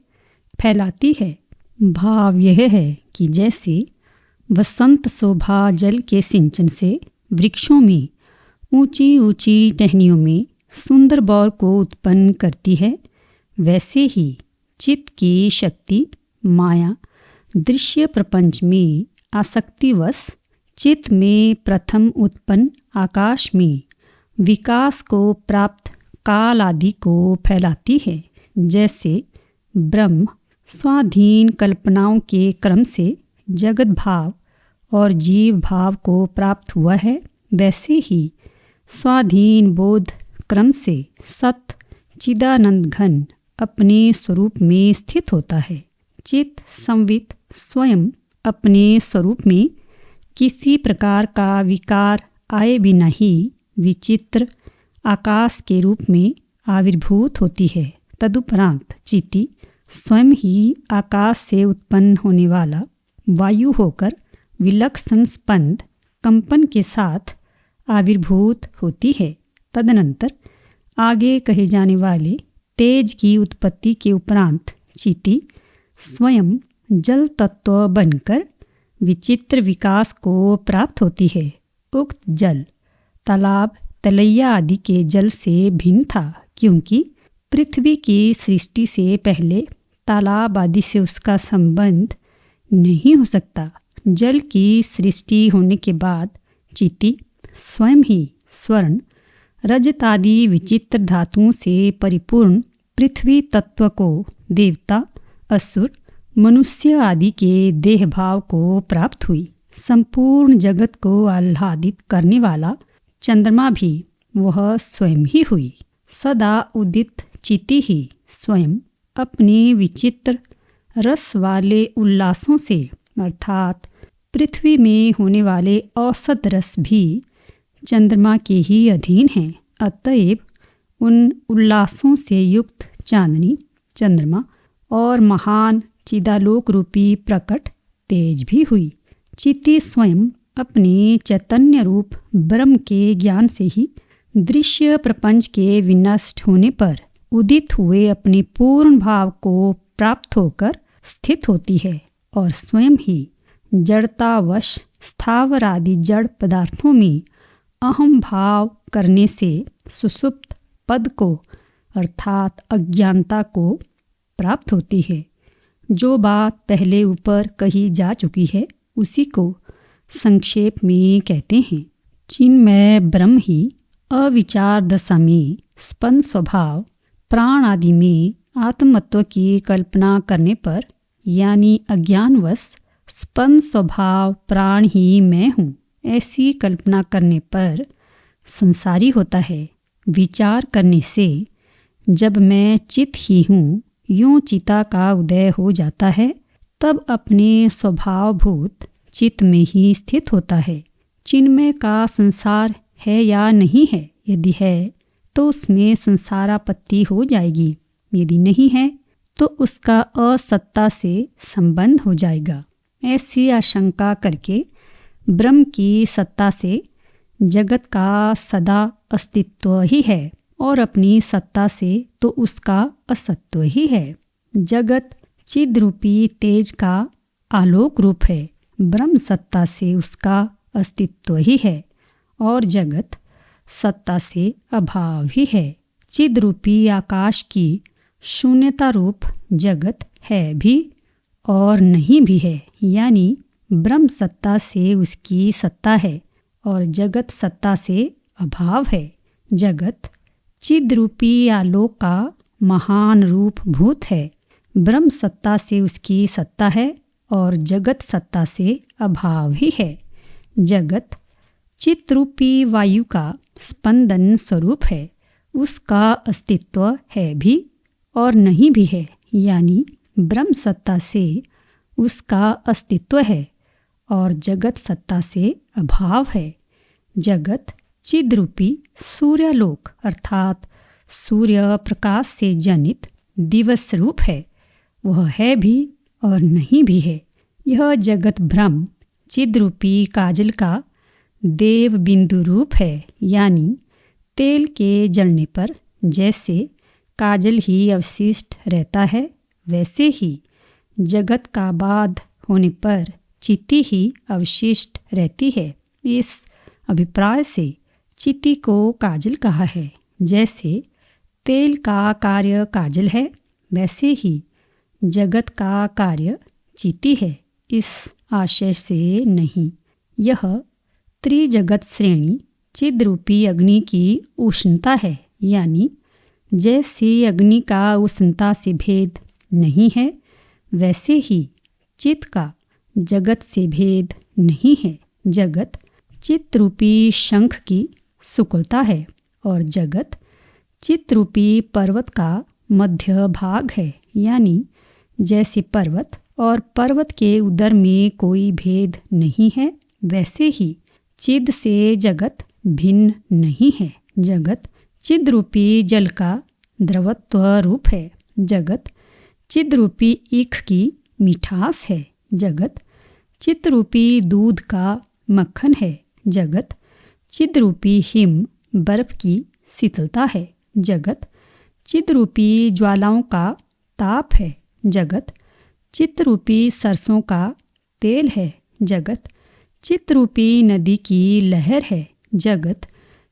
फैलाती है। भाव यह है कि जैसे वसंत शोभा जल के सिंचन से वृक्षों में ऊंची ऊंची टहनियों में सुंदर बौर को उत्पन्न करती है, वैसे ही चित्त की शक्ति माया दृश्य प्रपंच में आसक्तिवश चित्त में प्रथम उत्पन्न आकाश में विकास को प्राप्त काल आदि को फैलाती है। जैसे ब्रह्म स्वाधीन कल्पनाओं के क्रम से जगत भाव और जीव भाव को प्राप्त हुआ है, वैसे ही स्वाधीन बोध क्रम से सत चिदानंद घन अपने स्वरूप में स्थित होता है। चित्त संवित स्वयं अपने स्वरूप में किसी प्रकार का विकार आए बिना ही विचित्र आकाश के रूप में आविर्भूत होती है। तदुपरांत चित्ती स्वयं ही आकाश से उत्पन्न होने वाला वायु होकर विलक्षण स्पंद कंपन के साथ आविर्भूत होती है। तदनंतर आगे कहे जाने वाले तेज की उत्पत्ति के उपरांत चित्ती स्वयं जल तत्व बनकर विचित्र विकास को प्राप्त होती है। उक्त जल तालाब तलैया आदि के जल से भिन्न था, क्योंकि पृथ्वी की सृष्टि से पहले तालाब आदि से उसका संबंध नहीं हो सकता। जल की सृष्टि होने के बाद चित्ती स्वयं ही स्वर्ण रजत आदि विचित्र धातुओं से परिपूर्ण पृथ्वी तत्व को देवता असुर मनुष्य आदि के देह भाव को प्राप्त हुई। संपूर्ण जगत को आह्लादित करने वाला चंद्रमा भी वह स्वयं ही हुई। सदा उदित चित्ती ही स्वयं अपने विचित्र रस वाले उल्लासों से अर्थात पृथ्वी में होने वाले औसत रस भी चंद्रमा के ही अधीन हैं। अतएव उन उल्लासों से युक्त चांदनी चंद्रमा और महान चिदालोक रूपी प्रकट तेज भी हुई। चित्ती स्वयं अपने चैतन्य रूप ब्रह्म के ज्ञान से ही दृश्य प्रपंच के विनष्ट होने पर उदित हुए अपने पूर्ण भाव को प्राप्त होकर स्थित होती है और स्वयं ही जड़तावश स्थावर आदि जड़ पदार्थों में अहम भाव करने से सुसुप्त पद को अर्थात अज्ञानता को प्राप्त होती है। जो बात पहले ऊपर कही जा चुकी है उसी को संक्षेप में कहते हैं। चिन्मय ब्रह्म ही अविचार दशा में स्पंद स्वभाव प्राण आदि में आत्मत्व की कल्पना करने पर यानी अज्ञानवश स्पंद स्वभाव प्राण ही मैं हूँ ऐसी कल्पना करने पर संसारी होता है। विचार करने से जब मैं चित ही हूँ यूं चिता का उदय हो जाता है, तब अपने स्वभावभूत चित्त में ही स्थित होता है। चिन्मय का संसार है या नहीं है, यदि है तो उसमें संसारापत्ति हो जाएगी, यदि नहीं है तो उसका असत्ता से संबंध हो जाएगा। ऐसी आशंका करके ब्रह्म की सत्ता से जगत का सदा अस्तित्व ही है और अपनी सत्ता से तो उसका असत्व ही है। जगत चिद रूपी तेज का आलोक रूप है, ब्रह्म सत्ता से उसका अस्तित्व ही है और जगत सत्ता से अभाव ही है। चिद रूपी आकाश की शून्यता रूप जगत है भी और नहीं भी है, यानी ब्रह्म सत्ता से उसकी सत्ता है और जगत सत्ता से अभाव है। जगत चिद रूपी आलोक का महान रूप भूत है, ब्रह्म सत्ता से उसकी सत्ता है और जगत सत्ता से अभाव ही है। जगत चित्त रूपी वायु का स्पंदन स्वरूप है, उसका अस्तित्व है भी और नहीं भी है, यानी ब्रह्म सत्ता से उसका अस्तित्व है और जगत सत्ता से अभाव है। जगत चिद रूपी सूर्यालोक अर्थात सूर्य प्रकाश से जनित दिवस रूप है, वह है भी और नहीं भी है। यह जगत ब्रह्म चिद रूपी काजल का देव बिंदु रूप है, यानी तेल के जलने पर जैसे काजल ही अवशिष्ट रहता है, वैसे ही जगत का बाध होने पर चित्ती ही अवशिष्ट रहती है। इस अभिप्राय से चित्ती को काजल कहा है। जैसे तेल का कार्य काजल है, वैसे ही जगत का कार्य चित्ती है। इस आशय से नहीं, यह त्रिजगत श्रेणी चिद रूपी अग्नि की उष्णता है, यानी जैसे अग्नि का उष्णता से भेद नहीं है, वैसे ही चित्त का जगत से भेद नहीं है। जगत चित्त रूपी शंख की शुक्लता है और जगत चित्त रूपी पर्वत का मध्य भाग है, यानी जैसे पर्वत और पर्वत के उदर में कोई भेद नहीं है, वैसे ही चिद से जगत भिन्न नहीं है। जगत चिद रूपी जल का द्रवत्व रूप है। जगत चिद रूपी ईख की मिठास है। जगत चित्त रूपी दूध का मक्खन है। जगत चिद रूपी हिम बर्फ की शीतलता है। जगत चिद रूपी ज्वालाओं का ताप है। जगत चित्त रूपी सरसों का तेल है। जगत चित्त रूपी नदी की लहर है। जगत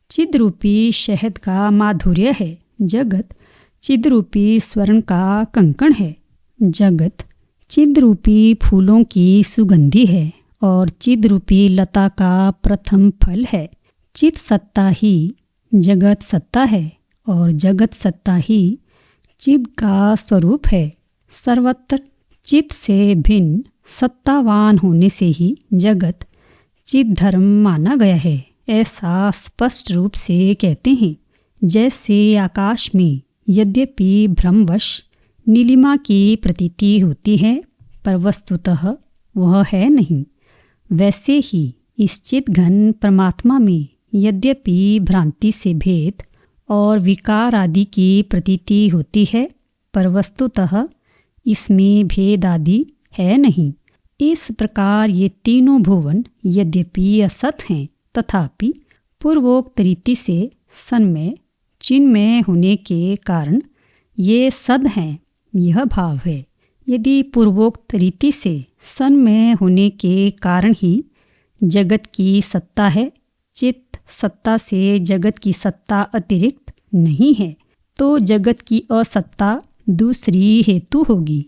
चिद रूपी शहद का माधुर्य है। जगत चिद रूपी स्वर्ण का कंकण है। जगत चिद रूपी फूलों की सुगंधि है और चिद रूपी लता का प्रथम फल है। चित सत्ता ही जगत सत्ता है और जगत सत्ता ही चिद का स्वरूप है। सर्वत्र चित से भिन्न सत्तावान होने से ही जगत चिद धर्म माना गया है, ऐसा स्पष्ट रूप से कहते हैं। जैसे आकाश में यद्यपि भ्रमवश नीलिमा की प्रतीति होती है, पर वस्तुतः वह है नहीं, वैसे ही इस चिद घन परमात्मा में यद्यपि भ्रांति से भेद और विकार आदि की प्रतीति होती है, पर वस्तुतः इसमें भेद आदि है नहीं। इस प्रकार ये तीनों भुवन यद्यपि असत हैं, तथापि पूर्वोक्त रीति से सन्मय चिन्मय होने के कारण ये सद हैं, यह भाव है। यदि पूर्वोक्त रीति से सन्मय होने के कारण ही जगत की सत्ता है, चित्त सत्ता से जगत की सत्ता अतिरिक्त नहीं है, तो जगत की असत्ता दूसरी हेतु होगी।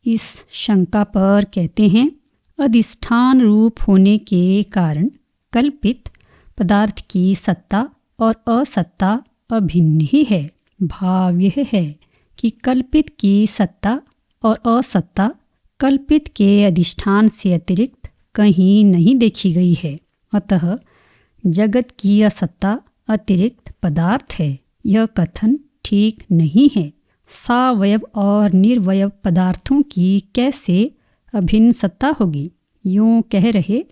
इस शंका पर कहते हैं, अधिष्ठान रूप होने के कारण कल्पित पदार्थ की सत्ता और असत्ता अभिन्न ही है। भाव यह है कि कल्पित की सत्ता और असत्ता कल्पित के अधिष्ठान से अतिरिक्त कहीं नहीं देखी गई है। अतः जगत की असत्ता अतिरिक्त पदार्थ है, यह कथन ठीक नहीं है। सावयव और निर्वयव पदार्थों की कैसे अभिन्न सत्ता होगी? यूँ कह रहे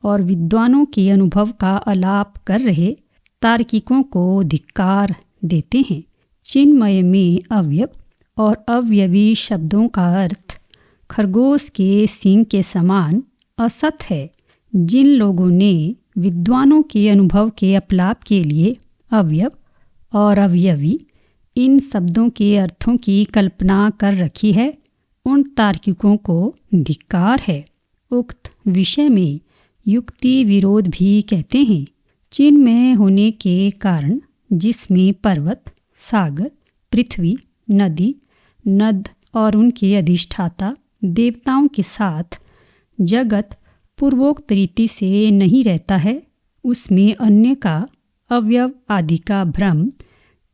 और विद्वानों के अनुभव का आलाप कर रहे तार्किकों को धिक्कार देते हैं। चिन्मय में अवयव और अवयवी शब्दों का अर्थ खरगोश के सींग के समान असत है। जिन लोगों ने विद्वानों के अनुभव के अपलाप के लिए अवयव और अवयवी इन शब्दों के अर्थों की कल्पना कर रखी है, उन तार्किकों को धिक्कार है। उक्त विषय में युक्ति विरोध भी कहते हैं। चिन्मय होने के कारण जिसमें पर्वत, सागर, पृथ्वी, नदी, नद और उनके अधिष्ठाता देवताओं के साथ जगत पूर्वोक्त रीति से नहीं रहता है, उसमें अन्य का अवयव आदि का भ्रम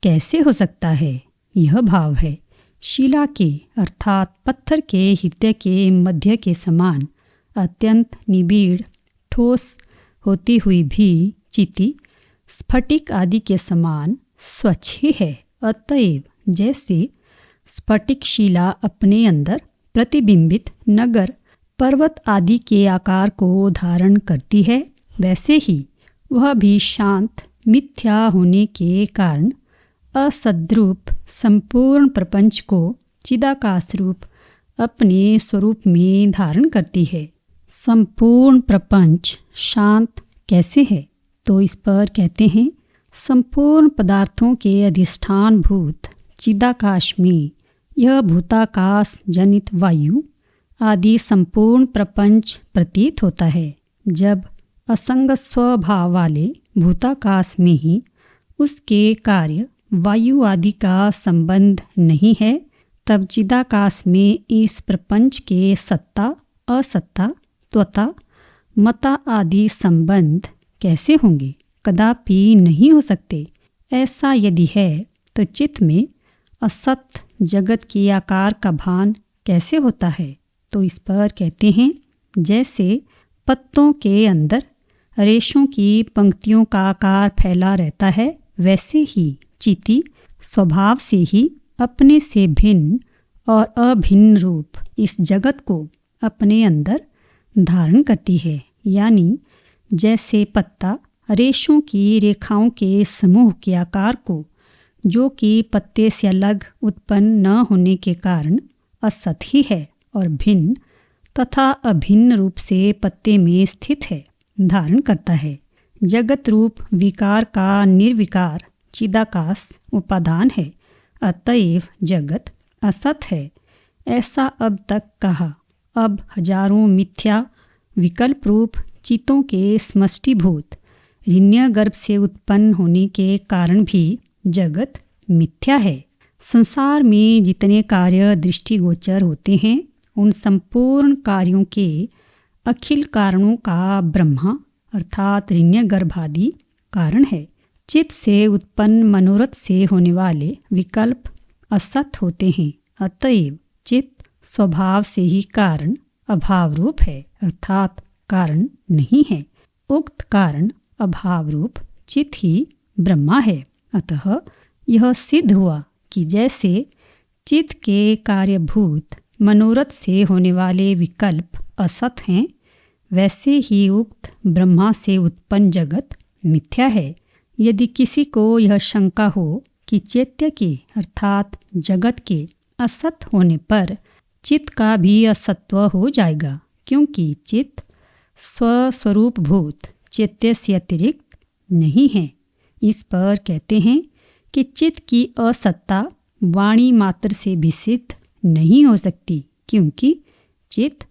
कैसे हो सकता है? यह भाव है। शिला के अर्थात पत्थर के हृदय के मध्य के समान अत्यंत निबिड़ ठोस होती हुई भी चिति स्फटिक आदि के समान स्वच्छ ही है। अतएव जैसे स्फटिक शिला अपने अंदर प्रतिबिंबित नगर पर्वत आदि के आकार को धारण करती है, वैसे ही वह भी शांत मिथ्या होने के कारण असद्रूप संपूर्ण प्रपंच को चिदाकाश रूप अपने स्वरूप में धारण करती है। संपूर्ण प्रपंच शांत कैसे है? तो इस पर कहते हैं, संपूर्ण पदार्थों के अधिष्ठान भूत चिदाकाश में यह भूताकाश जनित वायु आदि संपूर्ण प्रपंच प्रतीत होता है। जब असंग स्वभाव वाले भूताकाश में ही उसके कार्य वायु आदि का संबंध नहीं है, तब चिदाकाश में इस प्रपंच के सत्ता, असत्ता, त्वता, मता आदि संबंध कैसे होंगे? कदापि नहीं हो सकते। ऐसा यदि है तो चित्त में असत जगत के आकार का भान कैसे होता है? तो इस पर कहते हैं, जैसे पत्तों के अंदर रेशों की पंक्तियों का आकार फैला रहता है, वैसे ही चिति स्वभाव से ही अपने से भिन्न और अभिन्न रूप इस जगत को अपने अंदर धारण करती है। यानी जैसे पत्ता रेशों की रेखाओं के समूह के आकार को, जो कि पत्ते से अलग उत्पन्न न होने के कारण असत ही है और भिन्न तथा अभिन्न रूप से पत्ते में स्थित है, धारण करता है। जगत रूप विकार का निर्विकार चिदाकाश उपादान है, अतएव जगत असत है। ऐसा अब तक कहा। अब हजारों मिथ्या विकल्प रूप चित्तों के समष्टिभूत हिरण्य गर्भ से उत्पन्न होने के कारण भी जगत मिथ्या है। संसार में जितने कार्य दृष्टिगोचर होते हैं, उन संपूर्ण कार्यों के अखिल कारणों का ब्रह्मा अर्थात हिरण्य गर्भादि कारण है। चित्त से उत्पन्न मनोरथ से होने वाले विकल्प असत होते हैं, अतएव चित्त स्वभाव से ही कारण अभाव रूप है, अर्थात कारण नहीं है। उक्त कारण अभाव रूप चित्त ही ब्रह्मा है। अतः यह सिद्ध हुआ कि जैसे चित्त के कार्यभूत मनोरथ से होने वाले विकल्प असत हैं, वैसे ही उक्त ब्रह्मा से उत्पन्न जगत मिथ्या है। यदि किसी को यह शंका हो कि चैत्य के अर्थात जगत के असत होने पर चित्त का भी असत्व हो जाएगा, क्योंकि चित्त स्वस्वरूपभूत चैत्य से अतिरिक्त नहीं है। इस पर कहते हैं कि चित्त की असत्ता वाणी मात्र से भी सिद्ध नहीं हो सकती, क्योंकि चित्त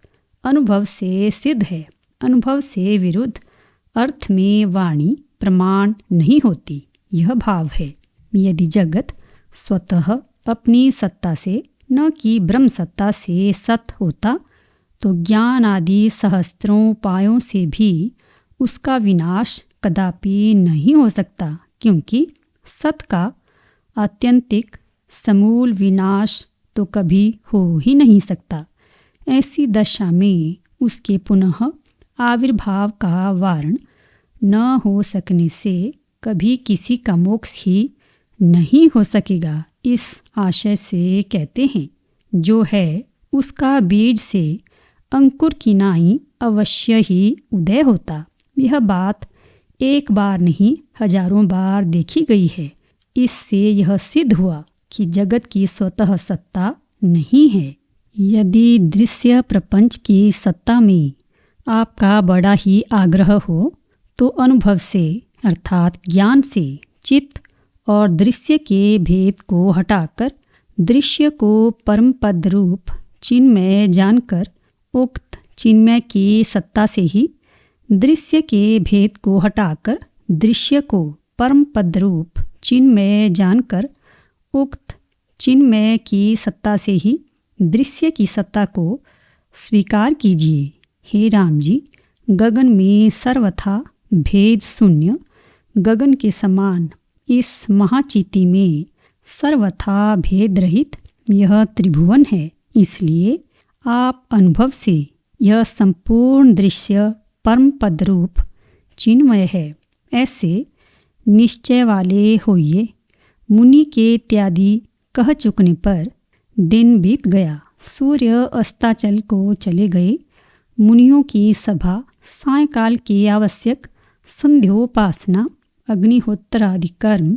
अनुभव से सिद्ध है। अनुभव से विरुद्ध अर्थ में वाणी प्रमाण नहीं होती, यह भाव है। यदि जगत स्वतः अपनी सत्ता से न कि ब्रह्म सत्ता से सत होता, तो ज्ञान आदि सहस्त्रों उपायों से भी उसका विनाश कदापि नहीं हो सकता, क्योंकि सत का आत्यंतिक समूल विनाश तो कभी हो ही नहीं सकता। ऐसी दशा में उसके पुनः आविर्भाव का वारण न हो सकने से कभी किसी का मोक्ष ही नहीं हो सकेगा। इस आशय से कहते हैं, जो है उसका बीज से अंकुर की नाई अवश्य ही उदय होता। यह बात एक बार नहीं हजारों बार देखी गई है। इससे यह सिद्ध हुआ कि जगत की स्वतः सत्ता नहीं है। यदि दृश्य प्रपंच की सत्ता में आपका बड़ा ही आग्रह हो, तो अनुभव से अर्थात ज्ञान से चित्त और दृश्य के भेद को हटाकर दृश्य को परम पद रूप चिन्मय जानकर, उक्त चिन्मय की सत्ता से ही दृश्य के भेद को हटाकर दृश्य को परम पद रूप चिन्मय जानकर, उक्त चिन्मय की सत्ता से ही दृश्य की सत्ता को स्वीकार कीजिए। हे राम जी, गगन में सर्वथा भेद शून्य गगन के समान इस महाचिति में सर्वथा भेद रहित यह त्रिभुवन है। इसलिए आप अनुभव से यह संपूर्ण दृश्य परम पद रूप चिन्मय है, ऐसे निश्चय वाले होइए। मुनि के इत्यादि कह चुकने पर दिन बीत गया। सूर्य अस्ताचल को चले गए। मुनियों की सभा सायंकाल की आवश्यक संध्योपासना अग्निहोत्र आदि कर्म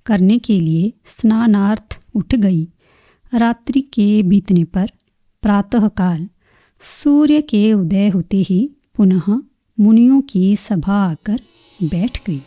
करने के लिए स्नानार्थ उठ गई। रात्रि के बीतने पर प्रातःकाल सूर्य के उदय होते ही पुनः मुनियों की सभा आकर बैठ गई।